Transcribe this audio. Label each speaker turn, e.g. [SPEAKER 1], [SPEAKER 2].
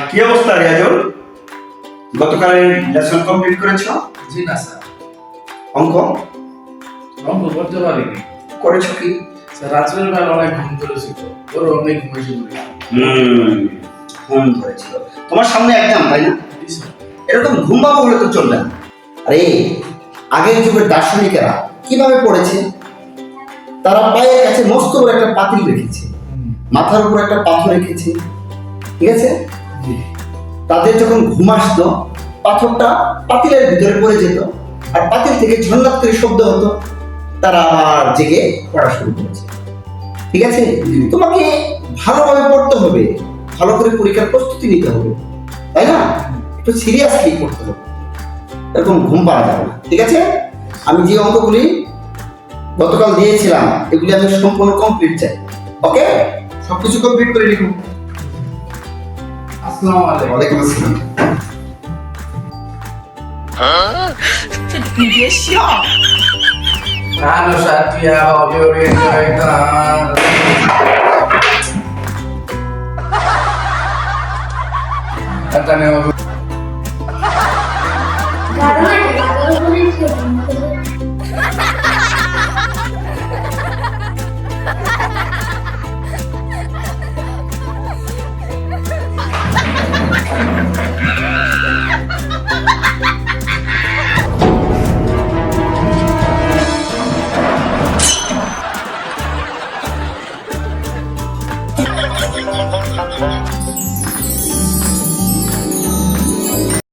[SPEAKER 1] কি অবস্থা রিয়াজুল? গতকালের লেসন কমপ্লিট করেছো?
[SPEAKER 2] জি না স্যার,
[SPEAKER 1] অঙ্ক
[SPEAKER 2] অঙ্ক করতে পারিনি
[SPEAKER 1] করেছো কি?
[SPEAKER 2] স্যার। রাত্রের বেলা অনেক ঘুম ধরেছিল, ওর অনেক ঘুমিয়েছিল।
[SPEAKER 1] ঘুম ধরেছিল। তোমার সামনে একদম তাই না?
[SPEAKER 2] জি স্যার।
[SPEAKER 1] এরকম ঘুমাবো হলে তো চলবে না। আরে আগের যুগের দার্শনিকেরা কিভাবে পড়েছে? তারা পায়ের কাছে মস্ত বড় একটা পাতিল রেখেছে, মাথার উপর একটা পাথর রেখেছে, ঠিক আছে?
[SPEAKER 2] জি।
[SPEAKER 1] তাদের যখন ঘুম আসতো পাথরটা পাতিলের ভিতরে পড়ে যেত আর পাতিল থেকে ঝনঝন করে শব্দ হতো। তারা আবার জেগে পড়া শুরু করেছে, ঠিক আছে? তোমাকে ভালোভাবে পড়তে হবে, ভালো করে পরীক্ষার প্রস্তুতি নিতে হবে, তাই না? একটু সিরিয়াসলি পড়তে হবে, এরকম ঘুম পাওয়া যাবে না, ঠিক আছে? আমি যে অঙ্কগুলি গতকাল দিয়েছিলাম এগুলি আমি সম্পূর্ণ কমপ্লিট চাই, ওকে? সবকিছু কমপ্লিট করে লিখুন।
[SPEAKER 2] আসসালামু আলাইকুম।
[SPEAKER 1] ওয়ালাইকুম আসসালাম।
[SPEAKER 3] 你别笑。
[SPEAKER 2] Ano Satya হবে oriental. Kata ne
[SPEAKER 4] Karena ada kalau boleh